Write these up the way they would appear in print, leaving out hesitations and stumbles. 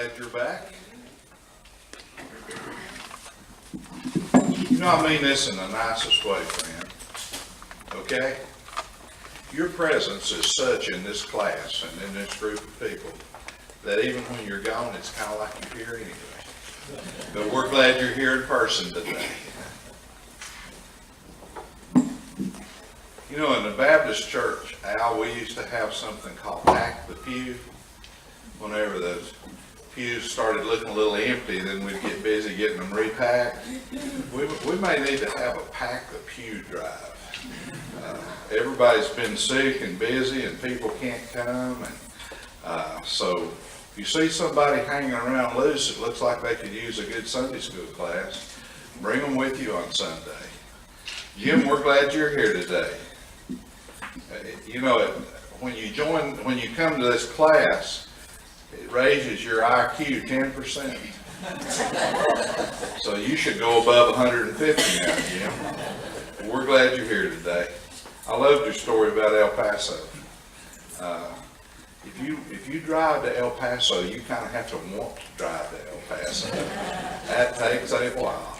glad you're back. You know, I mean this in the nicest way, friend. Okay? Your presence is such in this class and in this group of people that even when you're gone, it's kind of like you're here anyway. But we're glad you're here in person today. You know, in the Baptist church, Al, we used to have something called Pack the Pew. Whenever those pews started looking a little empty, then we'd get busy getting them repacked. We may need to have a Pack the Pew drive. Everybody's been sick and busy and people can't come. And so if you see somebody hanging around loose, it looks like they could use a good Sunday school class, bring them with you on Sunday. Jim, we're glad you're here today. You know, when you come to this class, it raises your IQ 10%. So you should go above 150 now, Jim. We're glad you're here today. I loved your story about El Paso. If you drive to El Paso, you kind of have to want to drive to El Paso. That takes a while.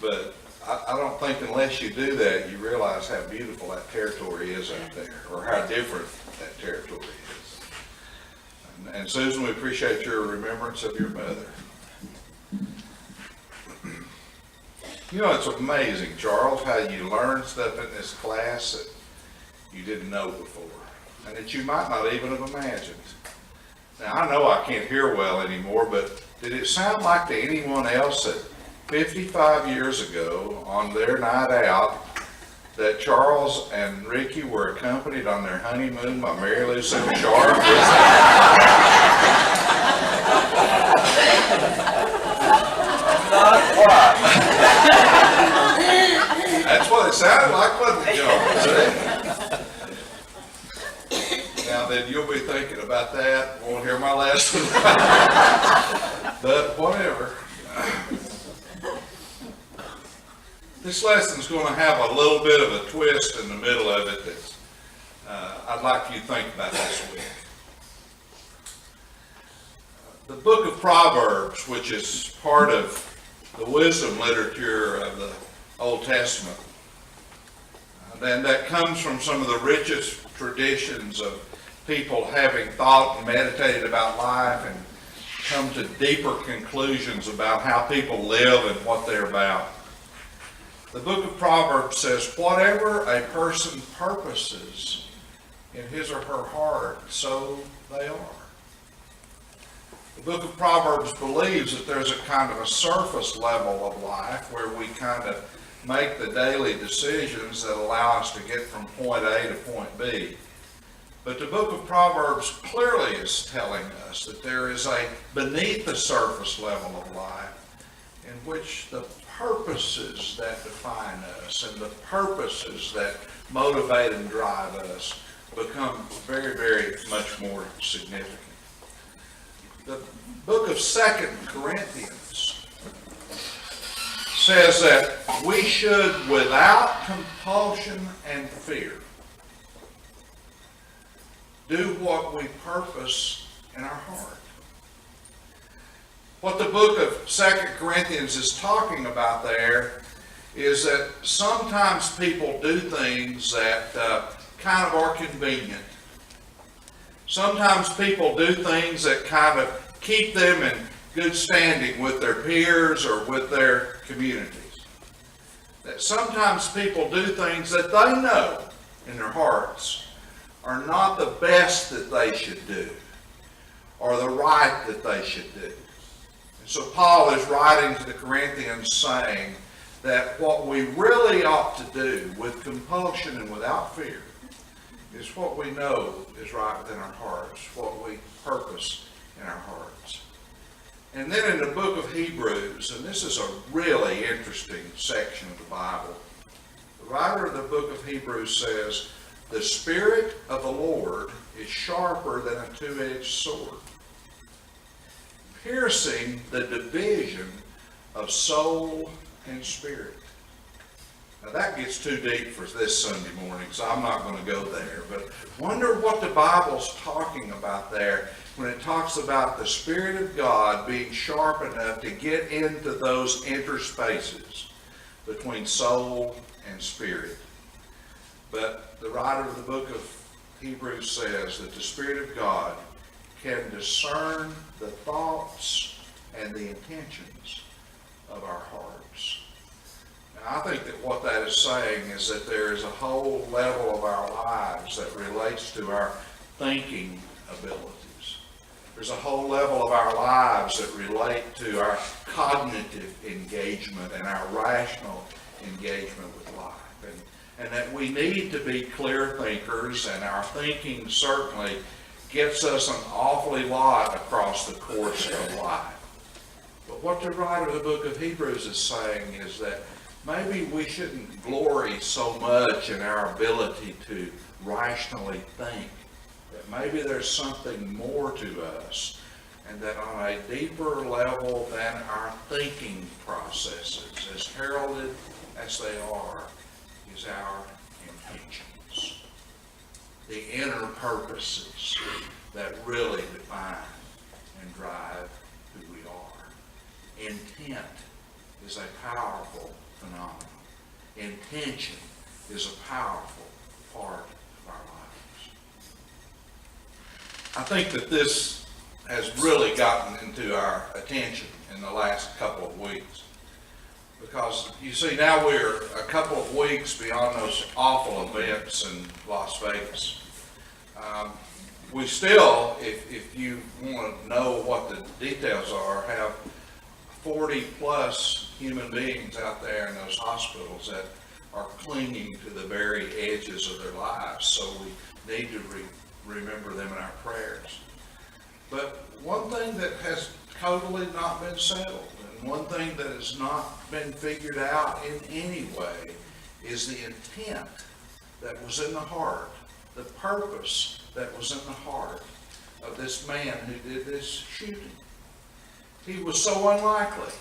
But I don't think unless you do that, you realize how beautiful that territory is out there, or how different that territory is. And Susan, we appreciate your remembrance of your mother. You know, it's amazing, Charles, how you learn stuff in this class that you didn't know before, and that you might not even have imagined. Now, I know I can't hear well anymore, but did it sound like to anyone else that 55 years ago, on their night out, that Charles and Ricky were accompanied on their honeymoon by Mary Lou Sharp? Not quite. That's what it sounded like, wasn't it, John? Now then, you'll be thinking about that. Won't hear my lesson. But whatever. This lesson's going to have a little bit of a twist in the middle of it that I'd like you to think about this week. The book of Proverbs, which is part of the wisdom literature of the Old Testament, then that comes from some of the richest traditions of people having thought and meditated about life and come to deeper conclusions about how people live and what they're about. The book of Proverbs says, whatever a person purposes in his or her heart, so they are. The book of Proverbs believes that there's a kind of a surface level of life where we kind of make the daily decisions that allow us to get from point A to point B. But the book of Proverbs clearly is telling us that there is a beneath the surface level of life in which the purposes that define us and the purposes that motivate and drive us become very, very much more significant. The book of 2 Corinthians says that we should, without compulsion and fear, do what we purpose in our heart. What the book of 2 Corinthians is talking about there is that sometimes people do things that kind of are convenient. Sometimes people do things that kind of keep them in good standing with their peers or with their communities. That sometimes people do things that they know in their hearts are not the best that they should do or the right that they should do. And so Paul is writing to the Corinthians saying that what we really ought to do with compulsion and without fear is what we know is right within our hearts, what we purpose in our hearts. And then in the book of Hebrews, and this is a really interesting section of the Bible, the writer of the book of Hebrews says, the Spirit of the Lord is sharper than a two-edged sword, piercing the division of soul and spirit, Now that gets too deep for this Sunday morning, so I'm not going to go there. But wonder what the Bible's talking about there when it talks about the Spirit of God being sharp enough to get into those interspaces between soul and spirit. But the writer of the book of Hebrews says that the Spirit of God can discern the thoughts and the intentions of our hearts. Now, I think that what that is saying is that there is a whole level of our lives that relates to our thinking abilities. There's a whole level of our lives that relate to our cognitive engagement and our rational engagement with life. And that we need to be clear thinkers, and our thinking certainly gets us an awfully lot across the course of life. But what the writer of the book of Hebrews is saying is that maybe we shouldn't glory so much in our ability to rationally think, that maybe there's something more to us, and that on a deeper level than our thinking processes, as heralded as they are, is our intentions. The inner purposes that really define and drive who we are. Intent is a powerful phenomenon. Intention is a powerful part of our lives. I think that this has really gotten into our attention in the last couple of weeks. Because, you see, now we're a couple of weeks beyond those awful events in Las Vegas. We still, if you want to know what the details are, have 40 plus human beings out there in those hospitals that are clinging to the very edges of their lives. So we need to remember them in our prayers. But one thing that has totally not been settled, and one thing that has not been figured out in any way, is the intent that was in the heart, the purpose that was in the heart of this man who did this shooting. He was so unlikely.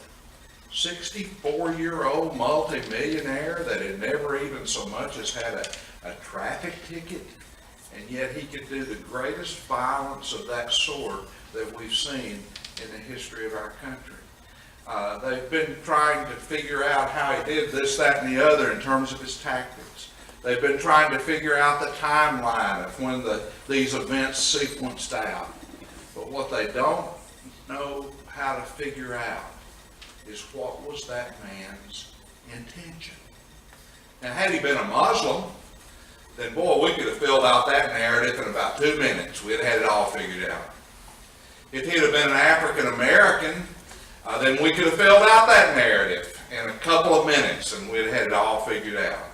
64-year-old multimillionaire that had never even so much as had a traffic ticket, and yet he could do the greatest violence of that sort that we've seen in the history of our country. They've been trying to figure out how he did this, that, and the other in terms of his tactics. They've been trying to figure out the timeline of when these events sequenced out. But what they don't know how to figure out is what was that man's intention. Now, had he been a Muslim, then boy, we could have filled out that narrative in about 2 minutes. We'd have had it all figured out. If he'd have been an African American, then we could have filled out that narrative in a couple of minutes and we'd have had it all figured out.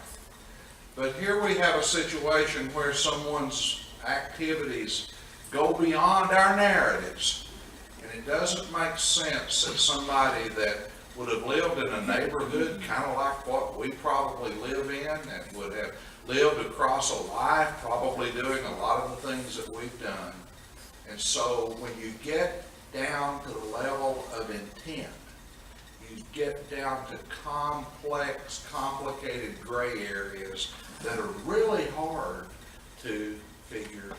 But here we have a situation where someone's activities go beyond our narratives. And it doesn't make sense that somebody that would have lived in a neighborhood kind of like what we probably live in, and would have lived across a life probably doing a lot of the things that we've done. And so when you get down to the level of intent, you get down to complex, complicated gray areas that are really hard to figure out.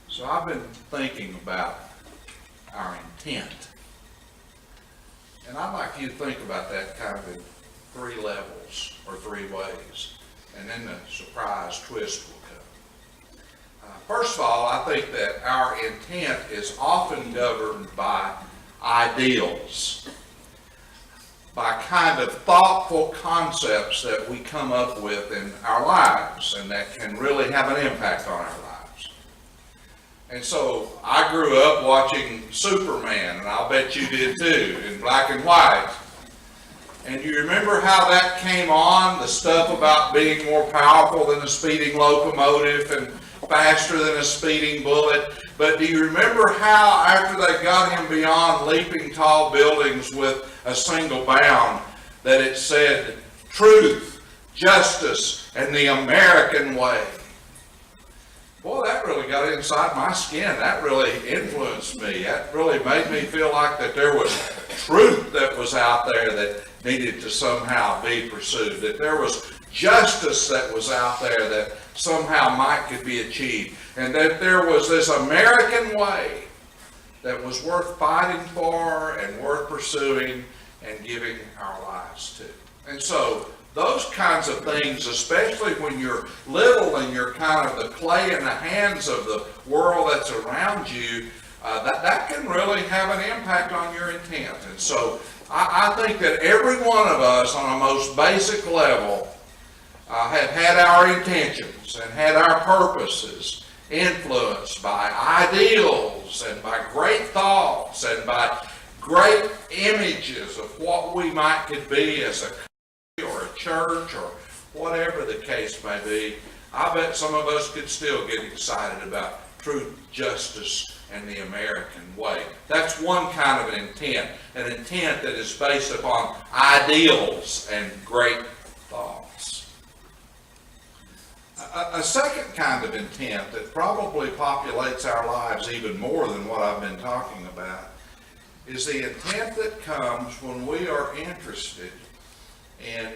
So I've been thinking about our intent. And I'd like you to think about that kind of in 3 levels or 3 ways. And then the surprise twist will come. First of all, I think that our intent is often governed by ideals, by kind of thoughtful concepts that we come up with in our lives and that can really have an impact on our lives. And so I grew up watching Superman, and I'll bet you did too, in black and white. And you remember how that came on, the stuff about being more powerful than a speeding locomotive and faster than a speeding bullet. But do you remember how after they got him beyond leaping tall buildings with a single bound, that it said truth, justice, and the American way? Boy, that really got inside my skin. That really influenced me. That really made me feel like that there was truth that was out there needed to somehow be pursued, that there was justice that was out there that somehow could be achieved, and that there was this American way that was worth fighting for and worth pursuing and giving our lives to. And so those kinds of things, especially when you're little and you're kind of the clay in the hands of the world that's around you, that can really have an impact on your intent. And so I think that every one of us on a most basic level have had our intentions and had our purposes influenced by ideals and by great thoughts and by great images of what we could be as a country or a church or whatever the case may be. I bet some of us could still get excited about truth, justice, and the American way. That's one kind of an intent that is based upon ideals and great thoughts. A second kind of intent that probably populates our lives even more than what I've been talking about is the intent that comes when we are interested in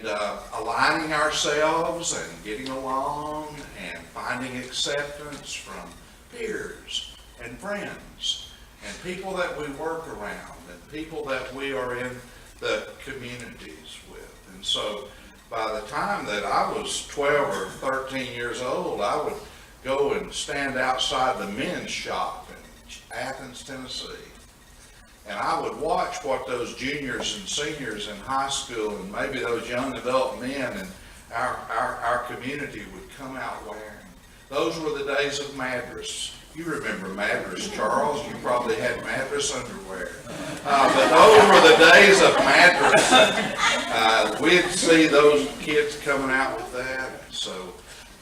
aligning ourselves and getting along and finding acceptance from peers and friends and people that we work around and people that we are in the communities with. And so by the time that I was 12 or 13 years old, I would go and stand outside the men's shop in Athens, Tennessee. And I would watch what those juniors and seniors in high school and maybe those young adult men in our community would come out wearing. Those were the days of Madras. You remember Madras, Charles. You probably had Madras underwear. But those were the days of Madras. We'd see those kids coming out with that. So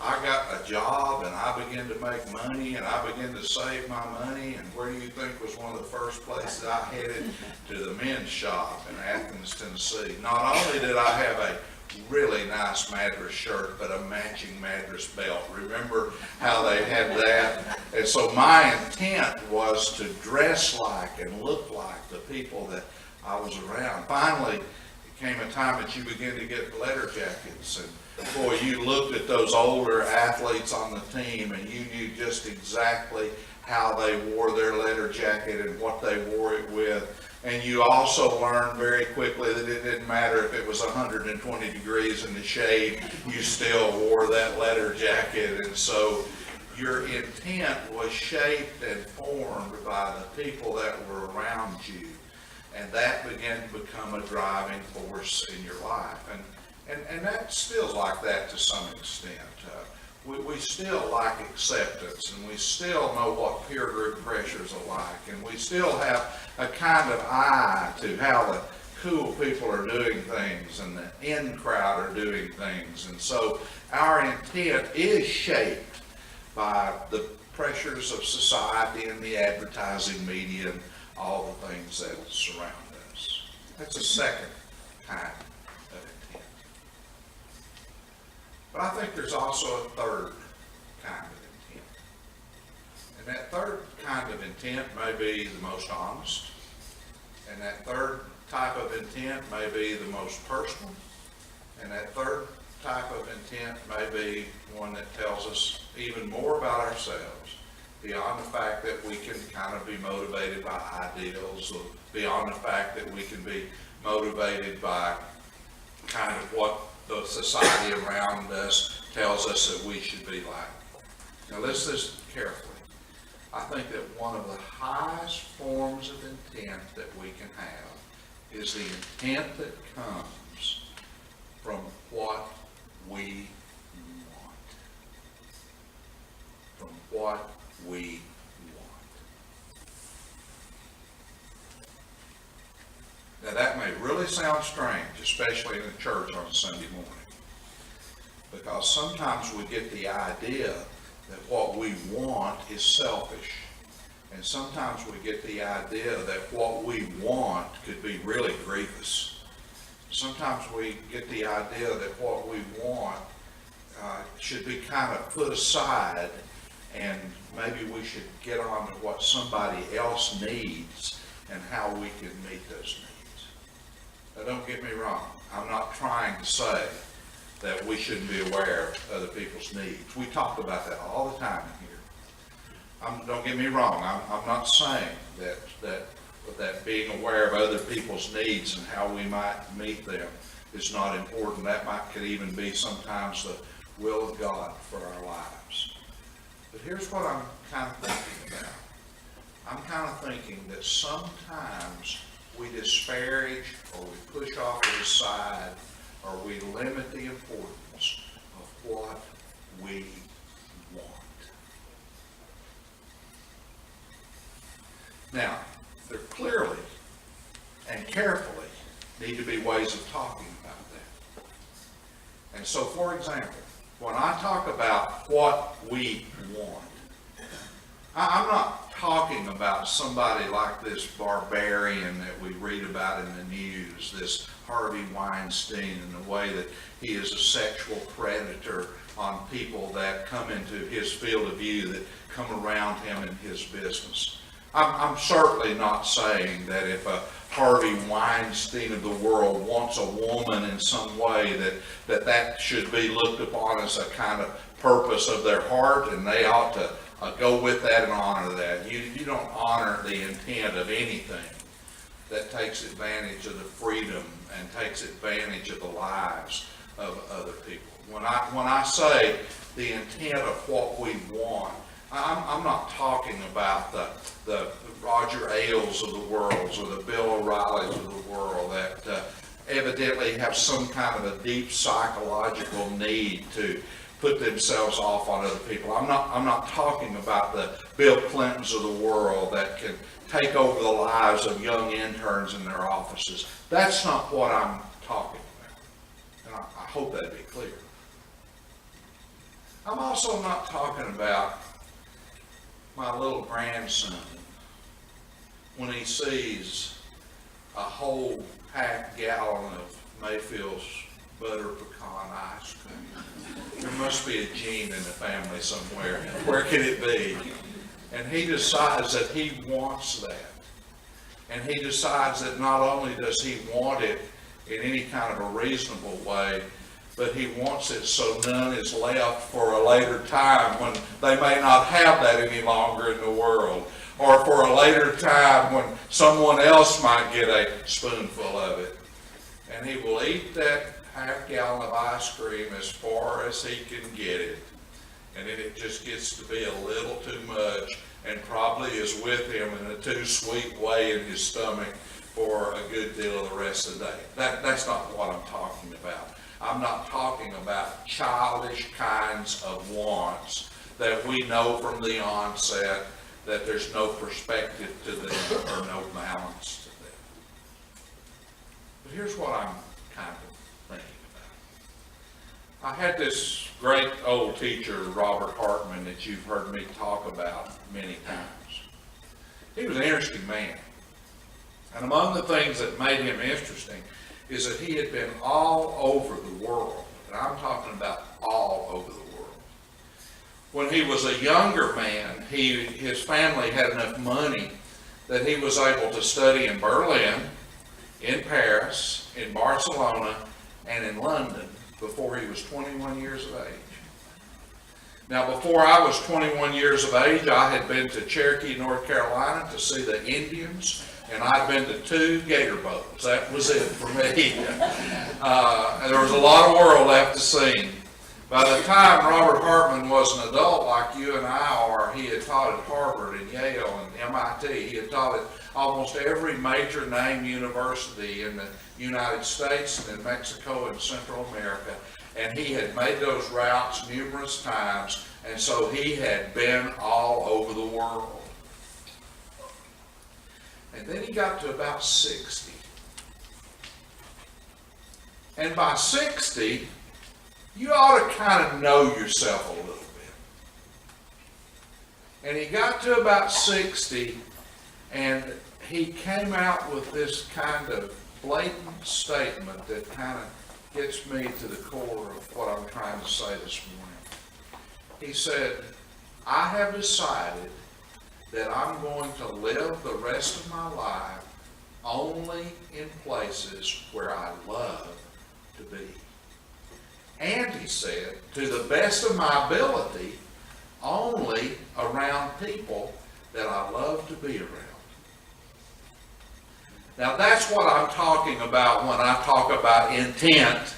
I got a job and I began to make money and I began to save my money. And where do you think was one of the first places I headed? To the men's shop in Athens, Tennessee. Not only did I have a really nice Madras shirt, but a matching Madras belt. Remember how they had that? And so my intent was to dress like and look like the people that I was around. Finally, it came a time that you begin to get letter jackets, and boy, you looked at those older athletes on the team and you knew just exactly how they wore their letter jacket and what they wore it with. And you also learned very quickly that it didn't matter if it was 120 degrees in the shade, you still wore that letter jacket. And so your intent was shaped and formed by the people that were around you. And that began to become a driving force in your life. And that still like that to some extent. We still like acceptance, and we still know what peer group pressures are like, and we still have a kind of eye to how the cool people are doing things and the in crowd are doing things. And so our intent is shaped by the pressures of society and the advertising media and all the things that surround us. That's a second kind of intent. But I think there's also a third kind of intent. And that third kind of intent may be the most honest. And that third type of intent may be the most personal. And that third type of intent may be one that tells us even more about ourselves, beyond the fact that we can kind of be motivated by ideals, or beyond the fact that we can be motivated by kind of what the society around us tells us that we should be like. Now listen to this carefully. I think that one of the highest forms of intent that we can have is the intent that comes from what we want. From what we want. Now that may really sound strange, especially in a church on a Sunday morning, because sometimes we get the idea that what we want is selfish, and sometimes we get the idea that what we want could be really grievous. Sometimes we get the idea that what we want should be kind of put aside, and maybe we should get on to what somebody else needs and how we can meet those needs. Now don't get me wrong, I'm not trying to say that we shouldn't be aware of other people's needs. We talk about that all the time in here. Don't get me wrong, I'm not saying that being aware of other people's needs and how we might meet them is not important. That could even be sometimes the will of God for our lives. But here's what I'm kind of thinking about. I'm kind of thinking that sometimes we disparage or we push off to the side or we limit the importance of what we want. Now, there clearly and carefully need to be ways of talking about that. And so, for example, when I talk about what we want, I'm not talking about somebody like this barbarian that we read about in the news, this Harvey Weinstein, and the way that he is a sexual predator on people that come into his field of view, that come around him in his business. I'm certainly not saying that if a Harvey Weinstein of the world wants a woman in some way that should be looked upon as a kind of purpose of their heart, and they ought to go with that and honor that. You don't honor the intent of anything that takes advantage of the freedom and takes advantage of the lives of other people. When I say the intent of what we want, I'm not talking about the Roger Ailes of the world or the Bill O'Reillys of the world that evidently have some kind of a deep psychological need to put themselves off on other people. I'm not talking about the Bill Clintons of the world that can take over the lives of young interns in their offices. That's not what I'm talking about. And I hope that'd be clear. I'm also not talking about my little grandson when he sees a whole half gallon of Mayfield's butter pecan ice cream. There must be a gene in the family somewhere. Where could it be? And he decides that he wants that. And he decides that not only does he want it in any kind of a reasonable way, but he wants it so none is left for a later time when they may not have that any longer in the world, or for a later time when someone else might get a spoonful of it. And he will eat that half gallon of ice cream as far as he can get it. And then it just gets to be a little too much and probably is with him in a too sweet way in his stomach for a good deal of the rest of the day. That's not what I'm talking about. I'm not talking about childish kinds of wants that we know from the onset that there's no perspective to them or no balance to them. But here's what I'm kind of thinking about. I had this great old teacher, Robert Hartman, that you've heard me talk about many times. He was an interesting man. And among the things that made him interesting is that he had been all over the world. And I'm talking about all over the world. When he was a younger man, his family had enough money that he was able to study in Berlin, in Paris, in Barcelona, and in London before he was 21 years of age. Now, before I was 21 years of age, I had been to Cherokee, North Carolina to see the Indians, and I'd been to 2 gator boats. That was it for me. And there was a lot of world left to see. By the time Robert Hartman was an adult like you and I are, he had taught at Harvard and Yale and MIT. He had taught at almost every major name university in the United States and in Mexico and Central America. And he had made those routes numerous times, and so he had been all over the world. And then he got to about 60. And by 60, you ought to kind of know yourself a little bit. And he got to about 60, and he came out with this kind of blatant statement that kind of gets me to the core of what I'm trying to say this morning. He said, I have decided that I'm going to live the rest of my life only in places where I love to be. And he said, to the best of my ability, only around people that I love to be around. Now that's what I'm talking about when I talk about intent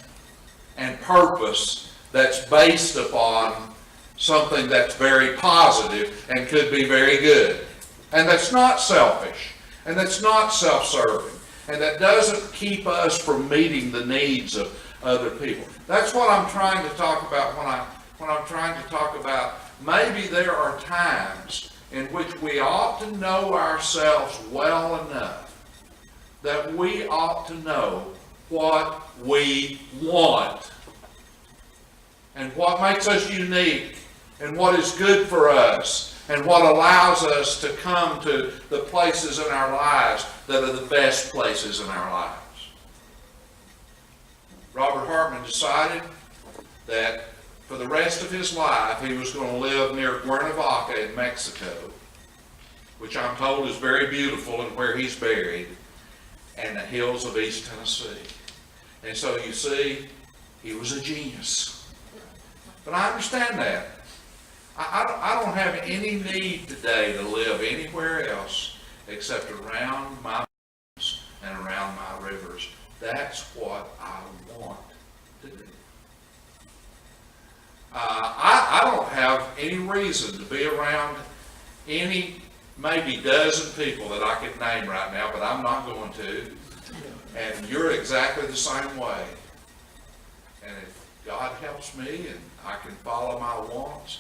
and purpose that's based upon something that's very positive and could be very good. And that's not selfish, and that's not self-serving, and that doesn't keep us from meeting the needs of other people. That's what I'm trying to talk about when I'm trying to talk about maybe there are times in which we ought to know ourselves well enough that we ought to know what we want and what makes us unique and what is good for us and what allows us to come to the places in our lives that are the best places in our lives. Robert Hartman decided that for the rest of his life he was going to live near Cuernavaca in Mexico, which I'm told is very beautiful and where he's buried, and the hills of East Tennessee. And so you see, he was a genius. But I understand that. I don't have any need today to live anywhere else except around my mountains and around my rivers. That's what I want to do. I don't have any reason to be around any maybe dozen people that I could name right now, but I'm not going to. And you're exactly the same way. And if God helps me and I can follow my wants,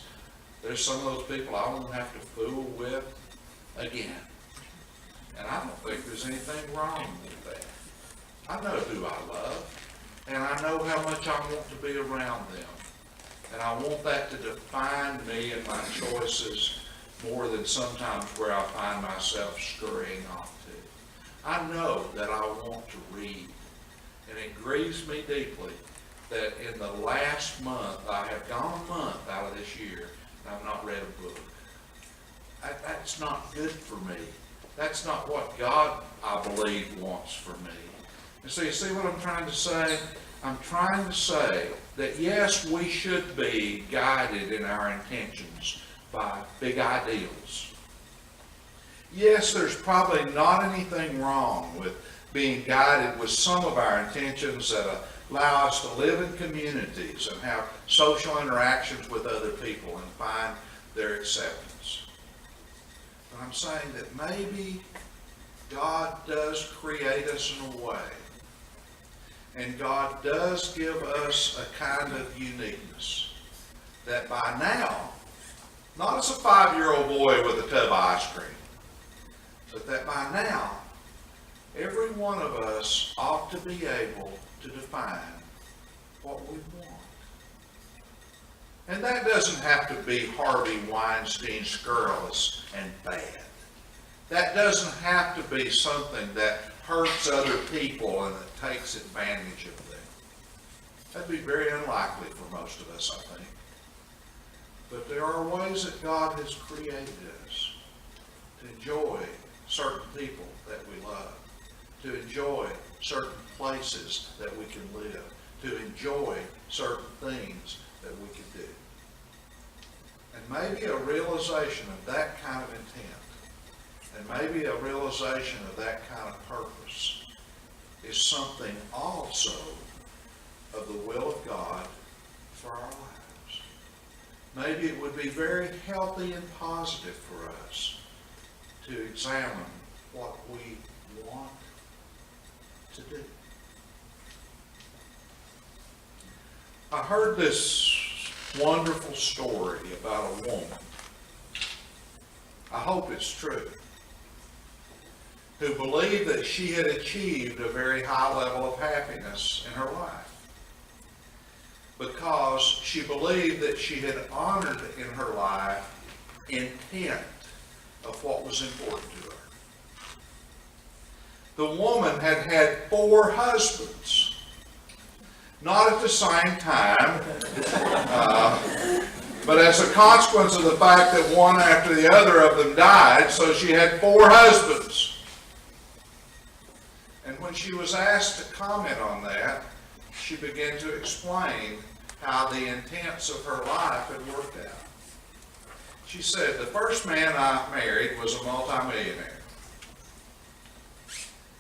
there's some of those people I won't have to fool with again. And I don't think there's anything wrong with that. I know who I love, and I know how much I want to be around them. And I want that to define me and my choices more than sometimes where I find myself scurrying off to. I know that I want to read, and it grieves me deeply that in the last month, I have gone a month out of this year, and I've not read a book. That's not good for me. That's not what God, I believe, wants for me. And so you see what I'm trying to say? I'm trying to say that yes, we should be guided in our intentions by big ideals. Yes, there's probably not anything wrong with being guided with some of our intentions that allow us to live in communities and have social interactions with other people and find their acceptance. But I'm saying that maybe God does create us in a way, and God does give us a kind of uniqueness that by now, not as a 5-year-old boy with a tub of ice cream, but that by now, every one of us ought to be able to define what we want. And that doesn't have to be Harvey Weinstein scurrilous and bad. That doesn't have to be something that hurts other people and that takes advantage of them. That'd be very unlikely for most of us, I think. But there are ways that God has created us to enjoy certain people that we love, to enjoy certain places that we can live, to enjoy certain things that we can do. And maybe a realization of that kind of intent, and maybe a realization of that kind of purpose is something also of the will of God for our lives. Maybe it would be very healthy and positive for us to examine what we want to do. I heard this wonderful story about a woman, I hope it's true, who believed that she had achieved a very high level of happiness in her life because she believed that she had honored in her life intent of what was important to her. The woman had had 4 husbands, not at the same time, but as a consequence of the fact that one after the other of them died, so she had 4 husbands. she was asked to comment on that, she began to explain how the intents of her life had worked out. She said, the first man I married was a multimillionaire,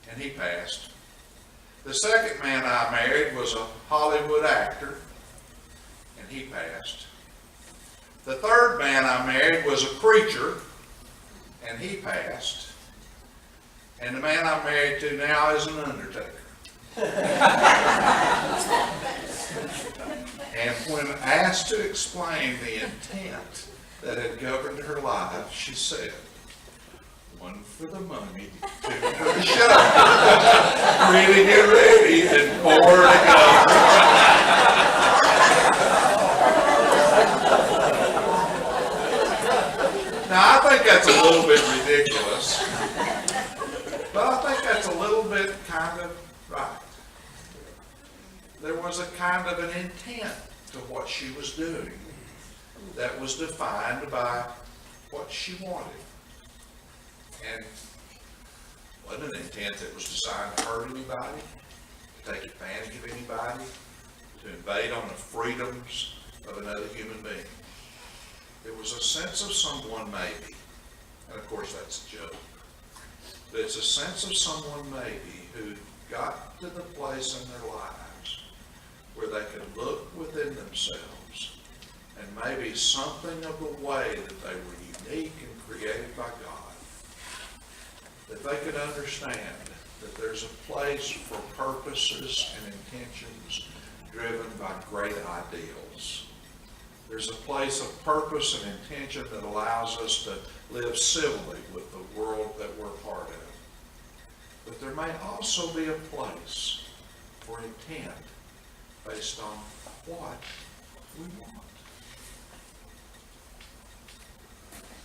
and he passed. The second man I married was a Hollywood actor, and he passed. The third man I married was a preacher, and he passed. And the man I'm married to now is an undertaker. And when asked to explain the intent that had governed her life, she said, one for the money, two for the show. Really get ready, and 4 to go. Now, I think that's a little bit ridiculous, but I think that's a little bit kind of right. There was a kind of an intent to what she was doing that was defined by what she wanted. And wasn't an intent that was designed to hurt anybody, to take advantage of anybody, to invade on the freedoms of another human being. There was a sense of someone maybe, and of course that's a joke, but it's a sense of someone maybe who got to the place in their lives where they could look within themselves and maybe something of the way that they were unique and created by God, that they could understand that there's a place for purposes and intentions driven by great ideals. There's a place of purpose and intention that allows us to live civilly with the world that we're part of. But there may also be a place for intent based on what we want.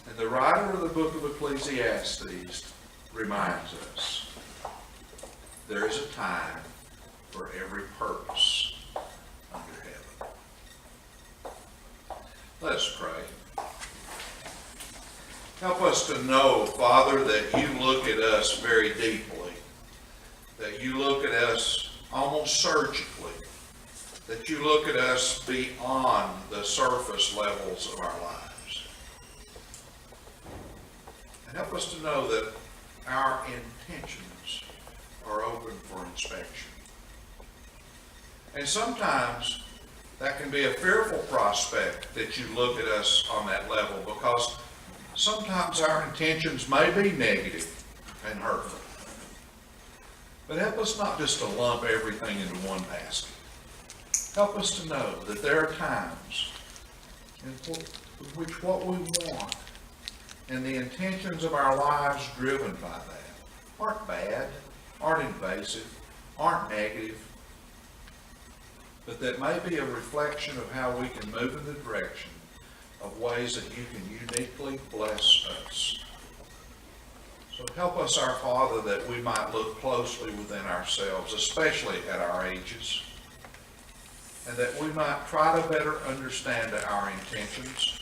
And the writer of the book of Ecclesiastes reminds us there is a time for every purpose under heaven. Let us pray. Help us to know, Father, that you look at us very deeply, that you look at us almost surgically, that you look at us beyond the surface levels of our lives. And help us to know that our intentions are open for inspection. And sometimes that can be a fearful prospect that you look at us on that level, because sometimes our intentions may be negative and hurtful. But help us not just to lump everything into one basket. Help us to know that there are times in which what we want and the intentions of our lives driven by that aren't bad, aren't invasive, aren't negative, but that may be a reflection of how we can move in the direction of ways that you can uniquely bless us. So help us, our Father, that we might look closely within ourselves, especially at our ages, and that we might try to better understand our intentions,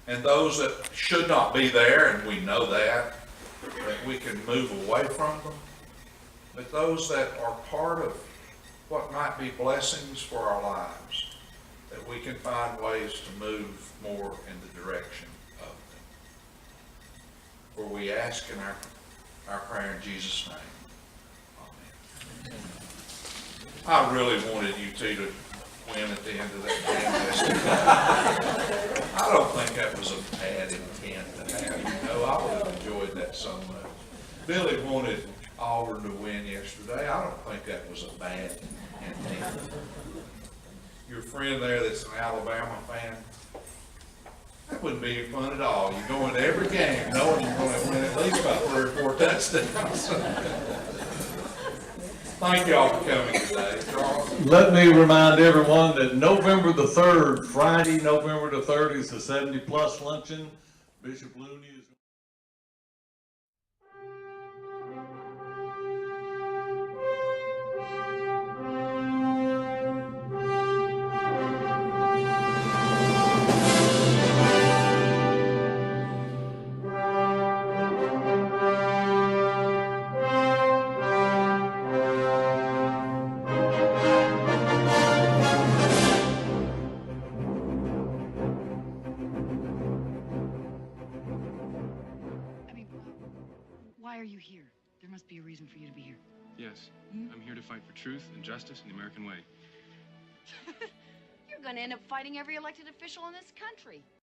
and those that should not be there, and we know that we can move away from them, but those that are part of what might be blessings for our lives, that we can find ways to move more in the direction of them. For we ask in our prayer in Jesus' name. Amen. I really wanted you two to win at the end of that game. I don't think that was a bad intent to have. I would have enjoyed that so much. Billy wanted Auburn to win yesterday. I don't think that was a bad intent. Your friend there that's an Alabama fan, that wouldn't be any fun at all. You go into every game knowing you're going to win at least about 3 or 4 touchdowns. Thank you all for coming today. Charles? Let me remind everyone that November the 3rd, Friday, November the 3rd, is the 70 Plus luncheon. Bishop Looney is There must be a reason for you to be here. Yes, I'm here to fight for truth and justice in the American way. You're going to end up fighting every elected official in this country.